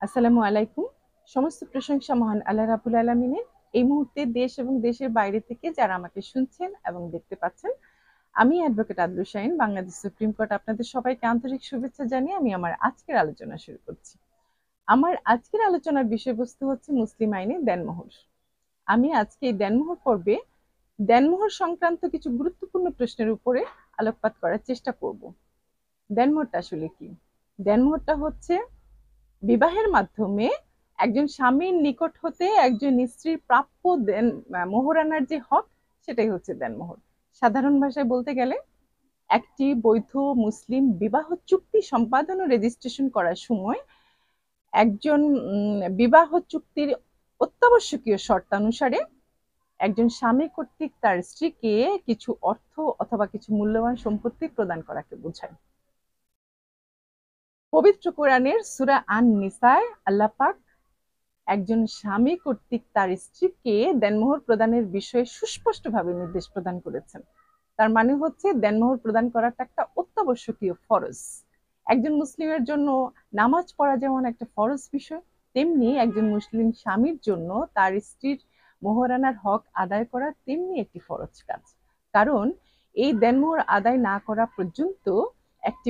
আসসালামু আলাইকুম। সমস্ত প্রশংসা মহান আল্লাহ রাব্বুল আলামিনের। এই মুহূর্তে দেশ এবং দেশের বাইরে থেকে যারা আমাকে শুনছেন এবং দেখতে পাচ্ছেন, আমি advocate Abdur Shahin, Bangladesh supreme court আপনাদের সবাইকে আন্তরিক শুভেচ্ছা জানিয়ে আমি আমার আজকের আলোচনা শুরু করছি। আমার আজকের আলোচনার বিষয়বস্তু হচ্ছে মুসলিম আইনে দেনমোহর। আমি আজকে এই দেনমোহর পর্বে দেনমোহর সংক্রান্ত কিছু গুরুত্বপূর্ণ প্রশ্নের উপরে আলোকপাত করার চেষ্টা করব। দেনমোহরটা আসলে কি? দেনমোহরটা হচ্ছে বিবাহের মাধ্যমে একজন স্বামীর নিকট হতে একজন স্ত্রীর প্রাপ্য মোহরানার যে হক, সেটাই হচ্ছে দেনমোহর। সাধারণ ভাষায় বলতে গেলে একটি বৈধ মুসলিম বিবাহ চুক্তি সম্পাদন ও রেজিস্ট্রেশন করার সময় একজন বিবাহ চুক্তির অত্যাবশ্যকীয় শর্তানুসারে একজন স্বামী কর্তৃক তার স্ত্রীকে কিছু অর্থ অথবা কিছু মূল্যবান সম্পত্তি প্রদান করাকে বোঝায়। পবিত্র কোরআনের সূরা আন-নিসায় আল্লাহ পাক একজন স্বামী কর্তৃক তার স্ত্রীকে দেনমোহর প্রদানের বিষয়ে সুস্পষ্টভাবে নির্দেশ প্রদান করেছেন। তার মানে হচ্ছে দেনমোহর প্রদান করাটা একটা অত্যাবশ্যকীয় ফরজ। একজন মুসলিমের জন্য নামাজ পড়া যেমন একটা ফরজ বিষয়, তেমনি একজন মুসলিম স্বামীর জন্য তার স্ত্রীর মোহরানার হক আদায় করা তেমনি একটি ফরজ কাজ। কারণ এই দেনমোহর আদায় না করা পর্যন্ত একটি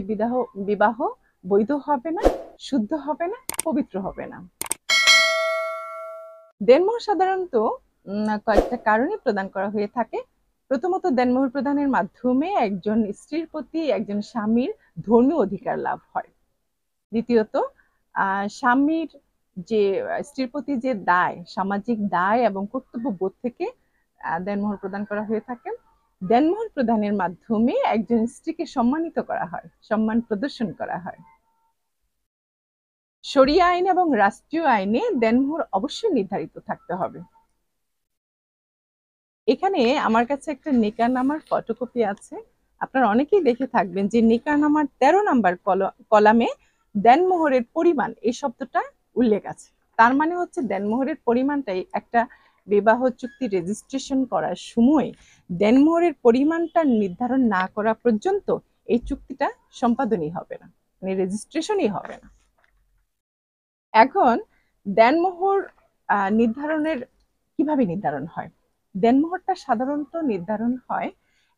বিবাহ বৈধ হবে না, শুদ্ধ হবে না, পবিত্র হবে না। দেনমোহর সাধারণত কয়েকটা কারণে প্রদান করা হয়ে থাকে। প্রথমত, দেনমোহর প্রদানের মাধ্যমে একজন স্ত্রীর প্রতি একজন স্বামীর ধর্মীয় অধিকার লাভ হয়। দ্বিতীয়ত, স্বামীর যে স্ত্রীর প্রতি যে দায়, সামাজিক দায় এবং কর্তব্য বোধ থেকে দেনমোহর প্রদান করা হয়ে থাকে। দেনমোহর প্রদানের মাধ্যমে একজন স্ত্রীকে সম্মানিত করা হয়, সম্মান প্রদর্শন করা হয়। শরিয়া আইন এবং রাষ্ট্রীয় আইনে দেনমোহর অবশ্যই নির্ধারিত থাকতে হবে। এখানে আমার কাছে একটা নিকাহনামার ফটোকপি আছে। আপনারা অনেকেই দেখে থাকবেন যে নিকাহনামার 13 নাম্বার কলামে দেনমোহরের পরিমাণ এই শব্দটা উল্লেখ আছে। তার মানে হচ্ছে দেনমোহরের পরিমাণটাই একটা বিবাহ চুক্তি রেজিস্ট্রেশন করার সময় দেনমোহরের পরিমাণটা নির্ধারণ না করা পর্যন্ত এই চুক্তিটা সম্পাদনই হবে না, মানে রেজিস্ট্রেশনই হবে না। এখন দেনমোহর নির্ধারণের কিভাবে নির্ধারণ হয়? দেনমোহরটা সাধারণত নির্ধারণ হয়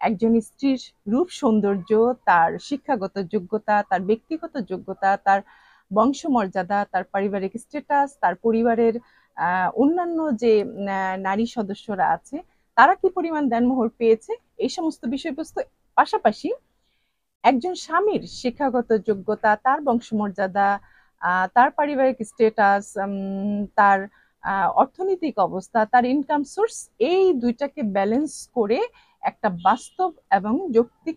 একজন স্ত্রীর রূপ সৌন্দর্য, তার শিক্ষাগত যোগ্যতা, তার ব্যক্তিগত যোগ্যতা, তার বংশমর্যাদা, তার পারিবারিক স্ট্যাটাস, তার পরিবারের অন্যান্য যে নারী সদস্যরা আছে তারা কি পরিমাণ দেনমোহর পেয়েছে, এই সমস্ত বিষয়বস্তু পাশাপাশি একজন স্বামীর শিক্ষাগত যোগ্যতা, তার বংশমর্যাদা, তার পারিবারিক স্ট্যাটাস, তার অর্থনৈতিক অবস্থা, তার ইনকাম সোর্স, এই দুইটাকে ব্যালেন্স করে একটা বাস্তব এবং যৌক্তিক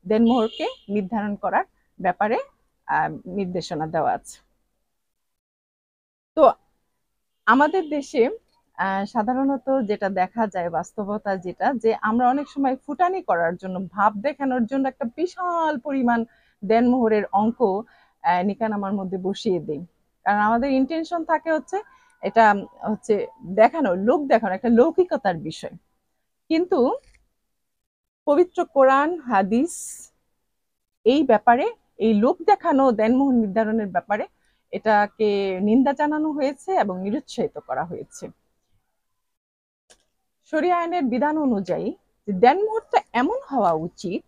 দেনমোহরকে নির্ধারণ করার ব্যাপারে নির্দেশনা দেওয়া আছে। তো আমাদের দেশে সাধারণত যেটা দেখা যায়, বাস্তবতা যেটা, যে আমরা অনেক সময় ফুটানি করার জন্য, ভাব দেখানোর জন্য একটা বিশাল পরিমাণ দেনমোহরের অঙ্ক নিকাহনামার মধ্যে বসিয়ে দিই। কারণ আমাদের ইন্টেনশন থাকে হচ্ছে এটা হচ্ছে দেখানো, লোক দেখানো, একটা লৌকিকতার বিষয়। কিন্তু পবিত্র কোরআন হাদিস এই ব্যাপারে, এই লোক দেখানো দেনমোহর নির্ধারণের ব্যাপারে এটাকে নিন্দা জানানো হয়েছে এবং নিরুৎসাহিত করা হয়েছে। শরিয়া আইনের বিধান অনুযায়ী দেনমোহরটা এমন হওয়া উচিত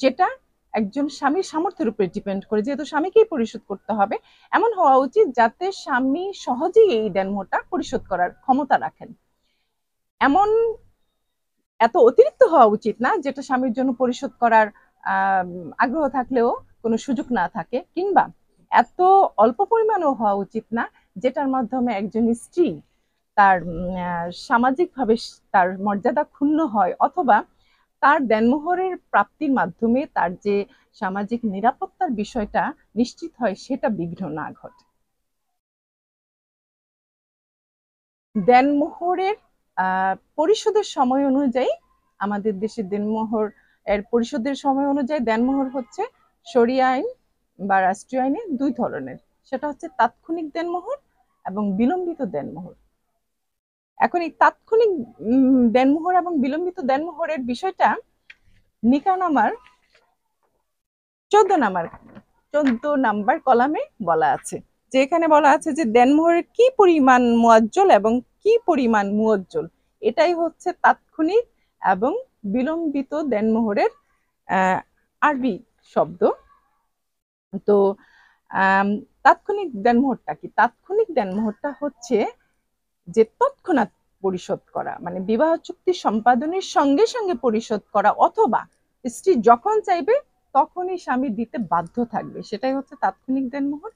যেটা একজন স্বামীর সামর্থ্যের উপরে ডিপেন্ড করে, যেহেতু স্বামীকেই পরিশোধ করতে হবে, এমন হওয়া উচিত যাতে স্বামী সহজেই এই দেনমোহরটা পরিশোধ করার ক্ষমতা রাখেন। এমন এত অতিরিক্ত হওয়া উচিত না যেটা স্বামীর জন্য পরিশোধ করার আগ্রহ থাকলেও কোনো সুযোগ না থাকে, কিংবা এত অল্প পরিমাণও হওয়া উচিত না যেটার মাধ্যমে একজন স্ত্রী তার সামাজিকভাবে তার মর্যাদা ক্ষুণ্ণ হয়, অথবা তার দেনমোহরের প্রাপ্তির মাধ্যমে তার যে সামাজিক নিরাপত্তার বিষয়টা নিশ্চিত হয় সেটা বিঘ্ন না ঘটে। দেনমোহরের পরিশোধের সময় অনুযায়ী, আমাদের দেশে দেনমোহর এর পরিশোধের সময় অনুযায়ী দেনমোহর হচ্ছে শরিয়া আইন বা রাষ্ট্রীয় আইনে দুই ধরনের। সেটা হচ্ছে তাৎক্ষণিক দেনমোহর এবং বিলম্বিত দেনমোহর। এখন এই তাৎক্ষণিক দেনমোহর এবং বিলম্বিত দেনমোহরের বিষয়টা নিকাহনামার 14 নাম্বার কলামে বলা আছে। যে এখানে বলা আছে যে দেনমোহরের কি পরিমাণ মুআজ্জল এবং কি পরিমাণ মুআজ্জল, এটাই হচ্ছে তাৎক্ষণিক এবং বিলম্বিত দেনমোহরের আরবি শব্দ। তো তাৎক্ষণিক দেনমোহরটা কি? তাৎক্ষণিক দেনমোহরটা হচ্ছে যে তৎক্ষণাৎ পরিশোধ করা, মানে বিবাহ চুক্তি সম্পাদনের সঙ্গে সঙ্গে পরিশোধ করা, অথবা স্ত্রী যখন চাইবে তখনই স্বামী দিতে বাধ্য থাকবে, সেটাই হচ্ছে তাৎক্ষণিক দেনমোহর।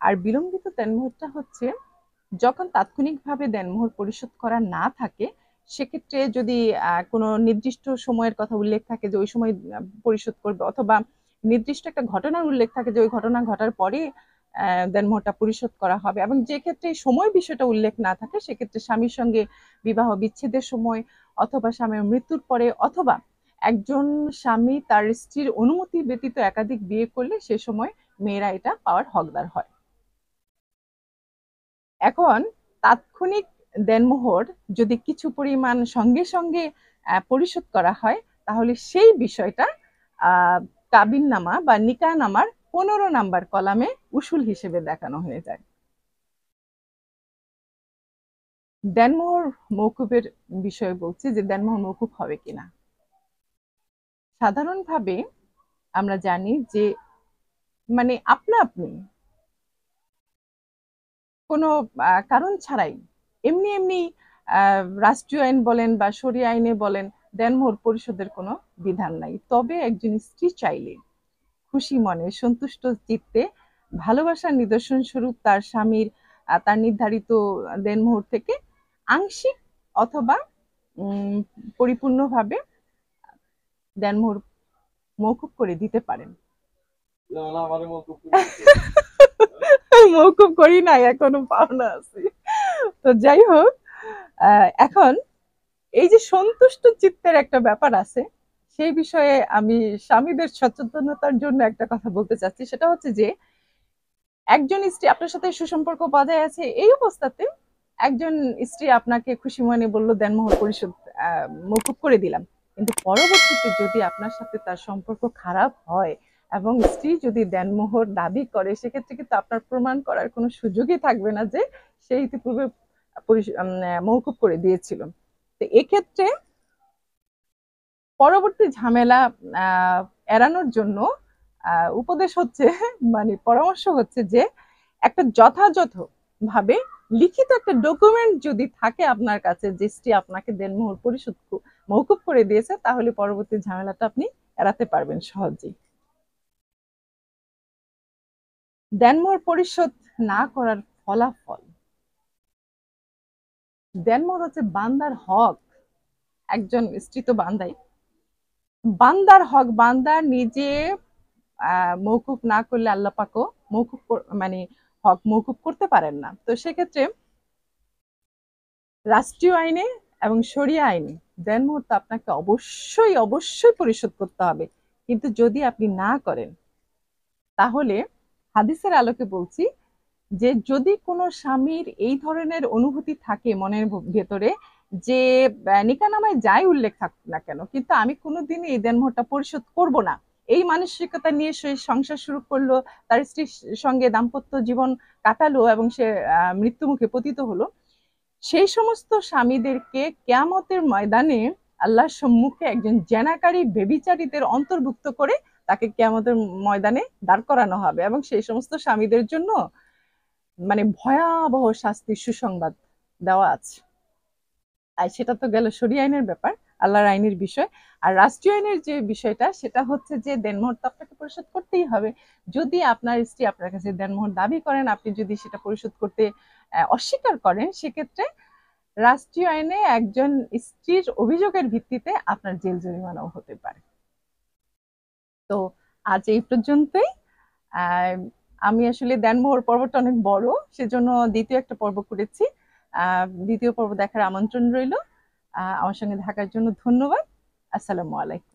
আর বিলম্বিত দেনমোহরটা হচ্ছে যখন তাৎক্ষণিকভাবে দেনমোহর পরিশোধ করা না থাকে, সেক্ষেত্রে যদি কোনো নির্দিষ্ট সময়ের কথা উল্লেখ থাকে যে ওই সময় পরিশোধ করবে, অথবা নির্দিষ্ট একটা ঘটনার উল্লেখ থাকে যে ওই ঘটনা ঘটার পরে দেনমোহরটা পরিশোধ করা হবে, এবং যে ক্ষেত্রে সময় বিষয়টা উল্লেখ না থাকে সেক্ষেত্রে স্বামীর সঙ্গে বিবাহ বিচ্ছেদের সময়, অথবা স্বামীর মৃত্যুর পরে, অথবা একজন স্বামী তার স্ত্রীর অনুমতি ব্যতীত একাধিক বিয়ে করলে সে সময় মেয়েরা এটা পাওয়ার হকদার হয়। এখন তাৎক্ষণিক দেনমোহর যদি কিছু পরিমাণ সঙ্গে সঙ্গে পরিশোধ করা হয়, তাহলে সেই বিষয়টা কাবিননামা বা নিকাহনামার 15 নাম্বার কলামে উসুল হিসেবে দেখানো হয়ে যায়। দেনমোহর মওকুফের বিষয়ে বলছি যে দেনমোহর মওকুফ হবে কিনা। সাধারণভাবে আমরা জানি যে মানে আপনা আপনি কোনো কারণ ছাড়াই এমনি এমনি রাষ্ট্রীয় আইন বলেন বা শরিয়া আইনে বলেন দেনমোহর পরিশোধের কোনো বিধান নাই। তবে একজন স্ত্রী চাইলে খুশি মনে সন্তুষ্ট চিত্তে ভালোবাসার নিদর্শন স্বরূপ তার স্বামীর তার নির্ধারিত দেনমোহর থেকে আংশিক অথবা পরিপূর্ণভাবে দেনমোহর মওকুফ করে দিতে পারেন। মওকুফ করি নাই, এখনো পাওনা আছে। তো যাই হোক, এখন এই যে সন্তুষ্ট চিত্তের একটা ব্যাপার আছে, সেই বিষয়ে আমি স্বামীদের সচেতনতার জন্য একটা কথা বলতে চাচ্ছি। সেটা হচ্ছে যে একজন স্ত্রী আপনার সাথে সুসম্পর্ক বজায় আছে এই অবস্থাতে একজন স্ত্রী আপনাকে খুশি মনে বলল দেনমোহর পরিশোধ মওকুফ করে দিলাম, কিন্তু পরবর্তীতে যদি আপনার সাথে তার সম্পর্ক খারাপ হয় এবং স্ত্রী যদি দেনমোহর দাবি করে, সেক্ষেত্রে কিন্তু আপনার প্রমাণ করার কোনো সুযোগই থাকবে না যে সে ইতিপূর্বে মওকুফ করে দিয়েছিল। তো এক্ষেত্রে পরবর্তী ঝামেলা এড়ানোর জন্য উপদেশ হচ্ছে মানে পরামর্শ হচ্ছে যে একটা যথাযথ ভাবে লিখিত একটা ডকুমেন্ট যদি থাকে আপনার কাছে যে স্ত্রী আপনাকে দেনমোহর পরিশোধ মওকুফ করে দিয়েছে, তাহলে পরবর্তী ঝামেলাটা আপনি এড়াতে পারবেন সহজেই। দেনমোহর পরিশোধ না করার ফলাফল, দেনমোহর হচ্ছে বান্দার হক। একজন স্ত্রী তো বান্দাই, বান্দার হক। বান্দা নিজে মওকুফ না করলে আল্লাহ পাকও মওকুফ মানে হক মওকুফ করতে পারেন না। তো সেক্ষেত্রে রাষ্ট্রীয় আইনে এবং শরিয়া আইনে দেনমোহর তো আপনাকে অবশ্যই অবশ্যই পরিশোধ করতে হবে। কিন্তু যদি আপনি না করেন, তাহলে হাদিসের আলোকে বলছি যে যদি কোনো স্বামীর এই ধরনের অনুভূতি থাকে মনের ভেতরে যে নিকাহনামায় যাই উল্লেখ থাকুক না কেন, কিন্তু আমি কোনোদিনই এই দেনমোহরটা পরিশোধ করব না, এই মানসিকতা নিয়ে সে সংসার শুরু করলো, তার স্ত্রীর সঙ্গে দাম্পত্য জীবন কাটালো এবং সে মৃত্যুমুখে পতিত হলো, সেই সমস্ত স্বামীদেরকে কিয়ামতের ময়দানে আল্লাহর সম্মুখে একজন জেনাকারী ব্যভিচারীদের অন্তর্ভুক্ত করে তাকে কিয়ামতের ময়দানে দাঁড় করানো হবে, এবং সেই সমস্ত স্বামীদের জন্য মানে ভয়াবহ শাস্তির সুসংবাদ দেওয়া আছে। আর সেটা তো গেল শরিয়া আইনের ব্যাপার, আল্লাহর আইনের বিষয়। আর রাষ্ট্রীয় আইনের যে বিষয়টা সেটা হচ্ছে যে দেনমোহর তো আপনাকে পরিশোধ করতেই হবে। যদি আপনার স্ত্রী আপনার কাছে দেনমোহর দাবি করেন, আপনি যদি সেটা পরিশোধ করতে অস্বীকার করেন, সেক্ষেত্রে রাষ্ট্রীয় আইনে একজন স্ত্রীর অভিযোগের ভিত্তিতে আপনার জেল জরিমানাও হতে পারে। তো আজ এই পর্যন্তই। আমি আসলে দেনমোহর পর্বটা অনেক বড়, সেজন্য দ্বিতীয় একটা পর্ব করেছি। দ্বিতীয় পর্ব দেখার আমন্ত্রণ রইল। আমার সঙ্গে থাকার জন্য ধন্যবাদ। আসসালামু আলাইকুম।